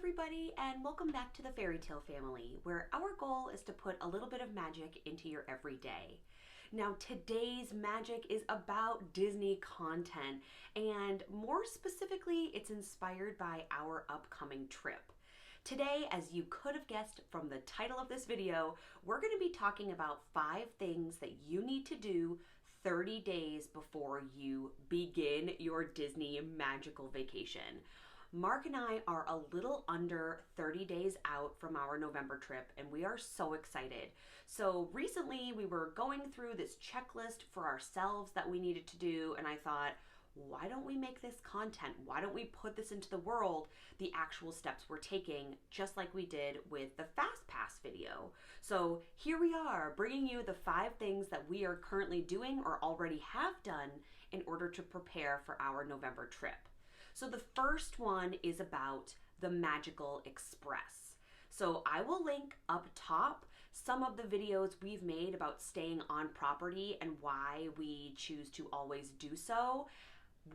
everybody, and welcome back to the Fairy Tale family, where our goal is to put a little bit of magic into your everyday. Now, today's magic is about Disney content, and more specifically, it's inspired by our upcoming trip. Today, as you could have guessed from the title of this video, we're going to be talking about 5 things that you need to do 30 days before you begin your Disney magical vacation. Mark and I are a little under 30 days out from our November trip, and we are so excited. So recently we were going through this checklist for ourselves that we needed to do, and I thought, why don't we make this content? Why don't we put this into the world, the actual steps we're taking, just like we did with the FastPass video. So here we are, bringing you the 5 things that we are currently doing or already have done in order to prepare for our November trip. So the first one is about the Magical Express. So I will link up top some of the videos we've made about staying on property and why we choose to always do so.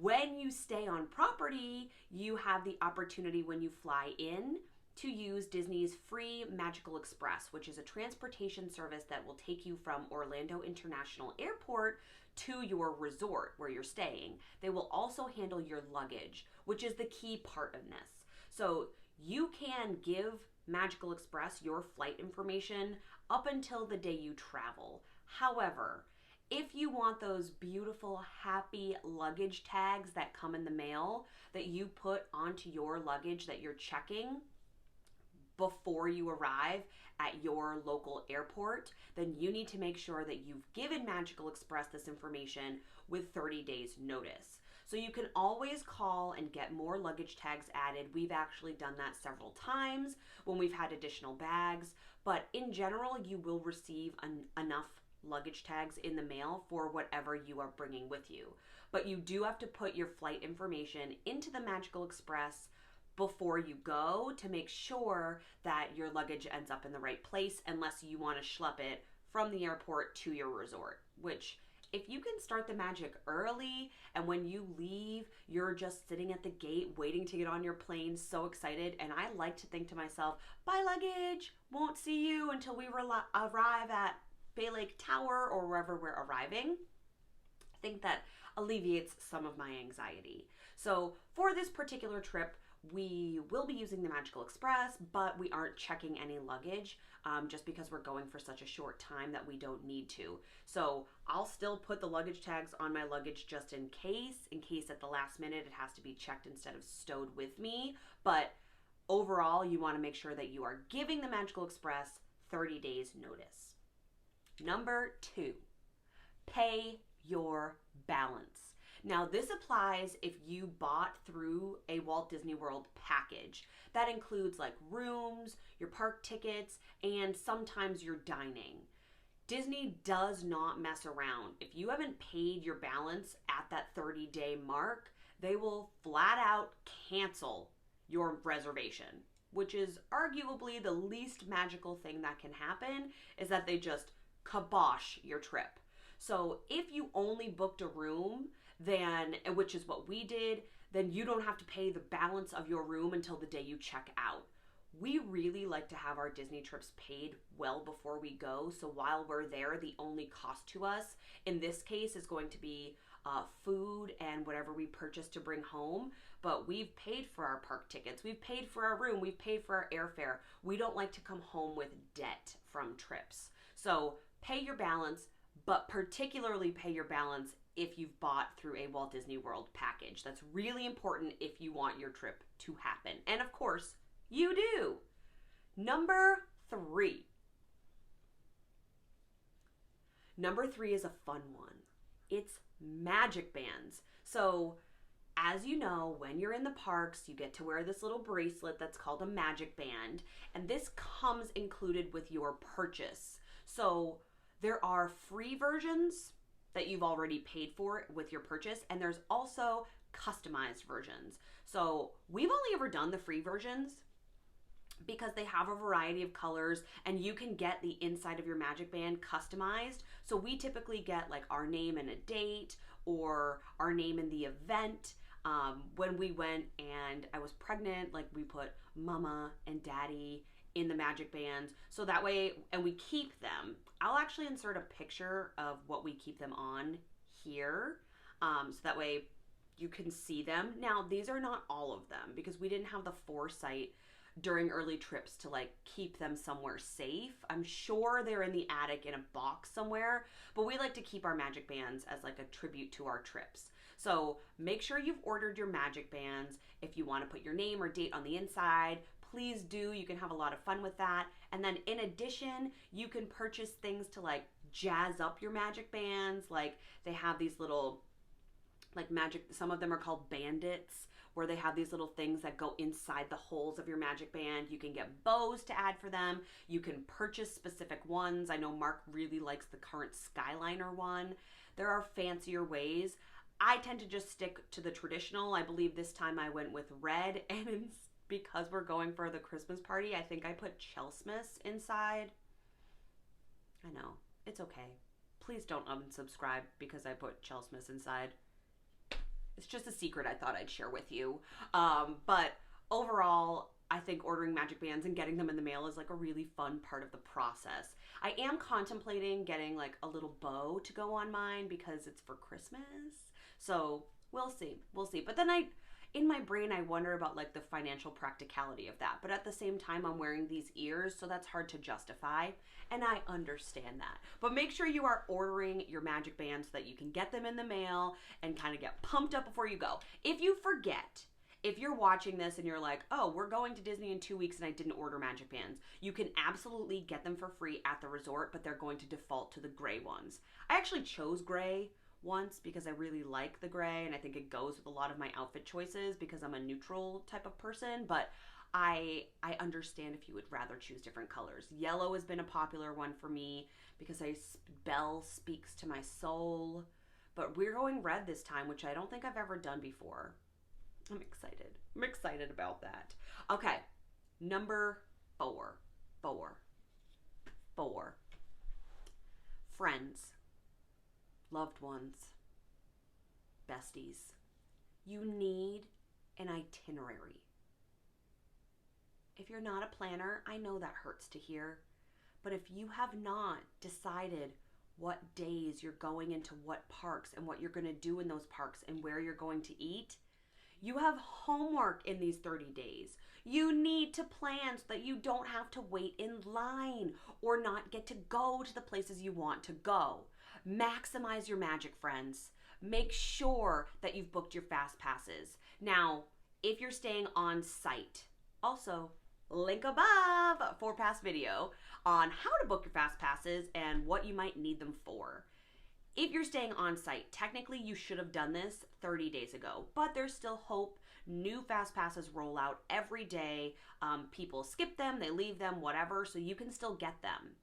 When you stay on property, you have the opportunity when you fly in to use Disney's free Magical Express, which is a transportation service that will take you from Orlando International Airport to your resort where you're staying. They will also handle your luggage, which is the key part of this. So you can give Magical Express your flight information up until the day you travel. However, if you want those beautiful, happy luggage tags that come in the mail that you put onto your luggage that you're checking before you arrive at your local airport, then you need to make sure that you've given Magical Express this information with 30 days notice. So you can always call and get more luggage tags added. We've actually done that several times when we've had additional bags, but in general, you will receive enough luggage tags in the mail for whatever you are bringing with you. But you do have to put your flight information into the Magical Express before you go to make sure that your luggage ends up in the right place, unless you want to schlep it from the airport to your resort, which if you can start the magic early and when you leave, you're just sitting at the gate waiting to get on your plane, so excited. And I like to think to myself, bye luggage, won't see you until we arrive at Bay Lake Tower or wherever we're arriving. I think that alleviates some of my anxiety. So for this particular trip, we will be using the Magical Express, but we aren't checking any luggage just because we're going for such a short time that we don't need to. So I'll still put the luggage tags on my luggage just in case at the last minute it has to be checked instead of stowed with me. But overall, you want to make sure that you are giving the Magical Express 30 days notice. Number 2, pay your balance. Now, this applies if you bought through a Walt Disney World package. That includes like rooms, your park tickets, and sometimes your dining. Disney does not mess around. If you haven't paid your balance at that 30-day mark, they will flat out cancel your reservation, which is arguably the least magical thing that can happen, is that they just kibosh your trip. So if you only booked a room, then, which is what we did, then you don't have to pay the balance of your room until the day you check out. We really like to have our Disney trips paid well before we go, so while we're there, the only cost to us in this case is going to be food and whatever we purchase to bring home, but we've paid for our park tickets, we've paid for our room, we've paid for our airfare. We don't like to come home with debt from trips. So pay your balance, but particularly pay your balance if you've bought through a Walt Disney World package. That's really important if you want your trip to happen. And of course, you do. Number 3. Number 3 is a fun one. It's magic bands. So as you know, when you're in the parks, you get to wear this little bracelet that's called a magic band, and this comes included with your purchase. So there are free versions that you've already paid for with your purchase, and there's also customized versions. So we've only ever done the free versions because they have a variety of colors and you can get the inside of your magic band customized. So we typically get like our name and a date or our name in the event. When we went and I was pregnant, like we put mama and daddy in the magic bands. So that way, and we keep them. I'll actually insert a picture of what we keep them on here. So that way you can see them. Now, these are not all of them because we didn't have the foresight during early trips to like keep them somewhere safe. I'm sure they're in the attic in a box somewhere, but we like to keep our magic bands as like a tribute to our trips. So make sure you've ordered your magic bands. If you want to put your name or date on the inside, please do. You can have a lot of fun with that. And then in addition, you can purchase things to like jazz up your magic bands. Like they have these little like magic, some of them are called bandits, where they have these little things that go inside the holes of your magic band. You can get bows to add for them. You can purchase specific ones. I know Mark really likes the current Skyliner one. There are fancier ways. I tend to just stick to the traditional. I believe this time I went with red, and because we're going for the Christmas party, I think I put Chelsmas inside. I know, it's okay. Please don't unsubscribe because I put Chelsmas inside. It's just a secret I thought I'd share with you. But overall, I think ordering magic bands and getting them in the mail is like a really fun part of the process. I am contemplating getting like a little bow to go on mine because it's for Christmas. So we'll see. But then in my brain, I wonder about like the financial practicality of that. But at the same time, I'm wearing these ears, so that's hard to justify. And I understand that. But make sure you are ordering your magic bands so that you can get them in the mail and kind of get pumped up before you go. If you forget, if you're watching this and you're like, oh, we're going to Disney in 2 weeks and I didn't order magic bands, you can absolutely get them for free at the resort, but they're going to default to the gray ones. I actually chose gray once because I really like the gray and I think it goes with a lot of my outfit choices because I'm a neutral type of person, but I understand if you would rather choose different colors. Yellow has been a popular one for me because Belle speaks to my soul, but we're going red this time, which I don't think I've ever done before. I'm excited about that. Okay, number 4. Friends, loved ones, besties. You need an itinerary. If you're not a planner, I know that hurts to hear, but if you have not decided what days you're going into what parks and what you're going to do in those parks and where you're going to eat, you have homework in these 30 days. You need to plan so that you don't have to wait in line or not get to go to the places you want to go. Maximize your magic, friends. Make sure that you've booked your FastPasses. Now, if you're staying on site, also link above for past video on how to book your FastPasses and what you might need them for. If you're staying on site, technically you should have done this 30 days ago, but there's still hope. New FastPasses roll out every day. People skip them, they leave them, whatever, so you can still get them.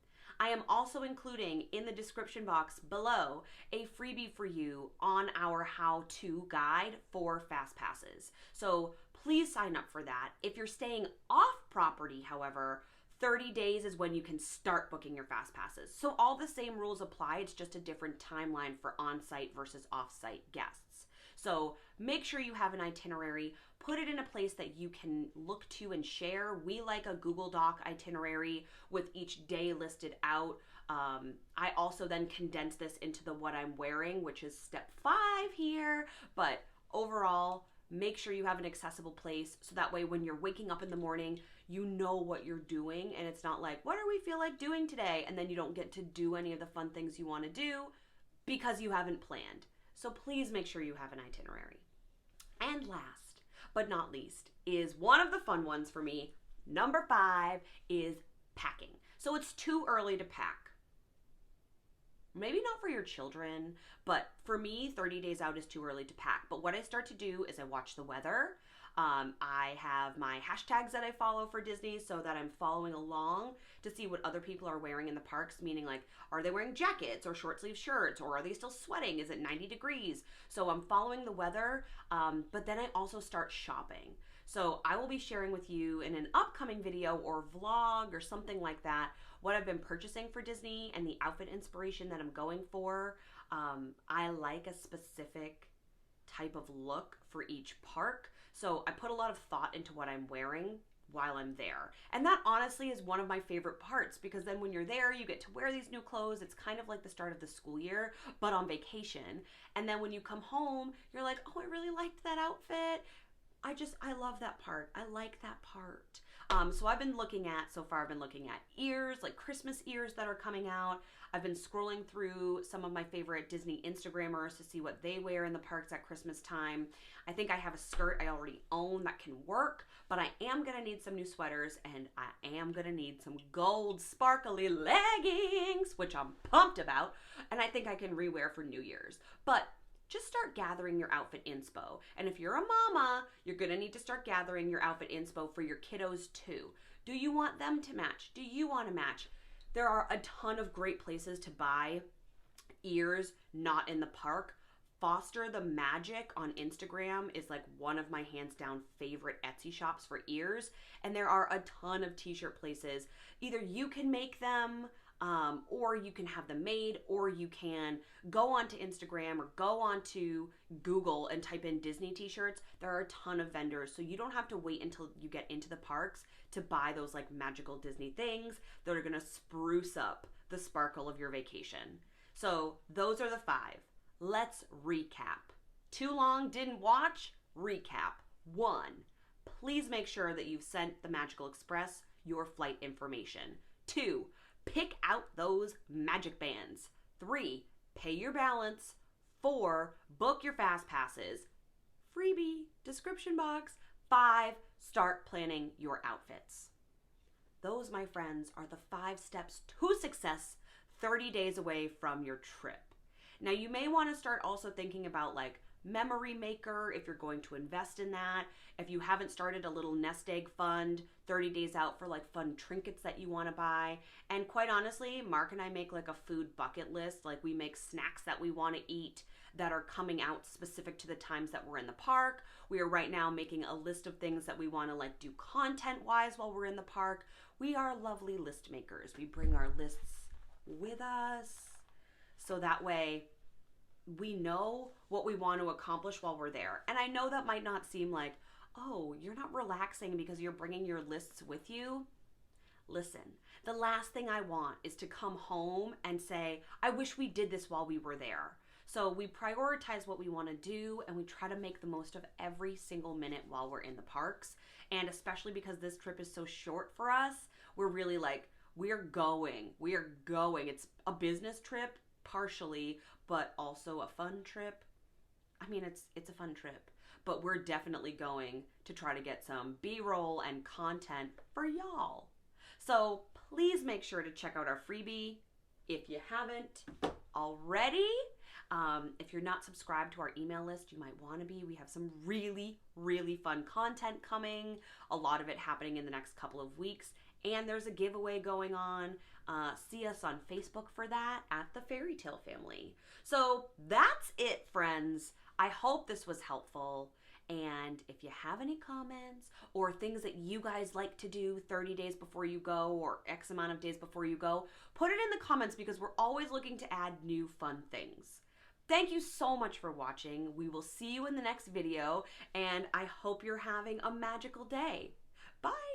I am also including in the description box below a freebie for you on our how-to guide for FastPasses. So please sign up for that. If you're staying off property, however, 30 days is when you can start booking your FastPasses. So all the same rules apply, it's just a different timeline for on-site versus off-site guests. So make sure you have an itinerary, put it in a place that you can look to and share. We like a Google Doc itinerary with each day listed out. I also then condense this into the what I'm wearing, which is step 5 here. But overall, make sure you have an accessible place so that way when you're waking up in the morning, you know what you're doing and it's not like, what do we feel like doing today? And then you don't get to do any of the fun things you want to do because you haven't planned. So please make sure you have an itinerary. And last but not least is one of the fun ones for me. Number 5 is packing. So it's too early to pack. Maybe not for your children, but for me, 30 days out is too early to pack. But what I start to do is I watch the weather. I have my hashtags that I follow for Disney so that I'm following along to see what other people are wearing in the parks, meaning like, are they wearing jackets or short sleeve shirts, or are they still sweating? Is it 90 degrees? So I'm following the weather, but then I also start shopping. So I will be sharing with you in an upcoming video or vlog or something like that what I've been purchasing for Disney and the outfit inspiration that I'm going for. I like a specific type of look for each park. So I put a lot of thought into what I'm wearing while I'm there. And that honestly is one of my favorite parts, because then when you're there, you get to wear these new clothes. It's kind of like the start of the school year, but on vacation. And then when you come home, you're like, oh, I really liked that outfit. I love that part. I like that part. So I've been looking at ears, like Christmas ears that are coming out. I've been scrolling through some of my favorite Disney Instagrammers to see what they wear in the parks at Christmas time. I think I have a skirt I already own that can work, but I am gonna need some new sweaters, and I am gonna need some gold sparkly leggings, which I'm pumped about, and I think I can rewear for New Year's. But just start gathering your outfit inspo. And if you're a mama, you're gonna need to start gathering your outfit inspo for your kiddos too. Do you want them to match? Do you want to match? There are a ton of great places to buy ears not in the park. Foster the Magic on Instagram is like one of my hands down favorite Etsy shops for ears. And there are a ton of t-shirt places. Either you can make them, or you can have them made, or you can go onto Instagram or go onto Google and type in Disney t-shirts. There are a ton of vendors, so you don't have to wait until you get into the parks to buy those like magical Disney things that are gonna spruce up the sparkle of your vacation. So those are the 5. Let's recap. Too long, didn't watch? Recap. 1, please make sure that you've sent the Magical Express your flight information. 2, pick out those magic bands. 3, pay your balance. 4, book your FastPasses. Freebie, description box. 5, start planning your outfits. Those, my friends, are the 5 steps to success 30 days away from your trip. Now, you may want to start also thinking about like Memory Maker if you're going to invest in that. If you haven't started a little nest egg fund 30 days out for like fun trinkets that you want to buy. And quite honestly, Mark and I make like a food bucket list. Like we make snacks that we want to eat that are coming out specific to the times that we're in the park. We are right now making a list of things that we want to like do content wise while we're in the park. We are lovely list makers. We bring our lists with us so that way we know what we want to accomplish while we're there. And I know that might not seem like, oh, you're not relaxing because you're bringing your lists with you. Listen, the last thing I want is to come home and say, I wish we did this while we were there. So we prioritize what we want to do, and we try to make the most of every single minute while we're in the parks. And especially because this trip is so short for us, we're really like, we're going. It's a business trip partially, but also a fun trip. I mean, it's a fun trip, but we're definitely going to try to get some B-roll and content for y'all. So please make sure to check out our freebie if you haven't already. If you're not subscribed to our email list, you might want to be. We have some really, really fun content coming, a lot of it happening in the next couple of weeks. And there's a giveaway going on. See us on Facebook for that at the Fairy Tale Family. So that's it, friends. I hope this was helpful. And if you have any comments or things that you guys like to do 30 days before you go or X amount of days before you go, put it in the comments because we're always looking to add new fun things. Thank you so much for watching. We will see you in the next video, and I hope you're having a magical day. Bye.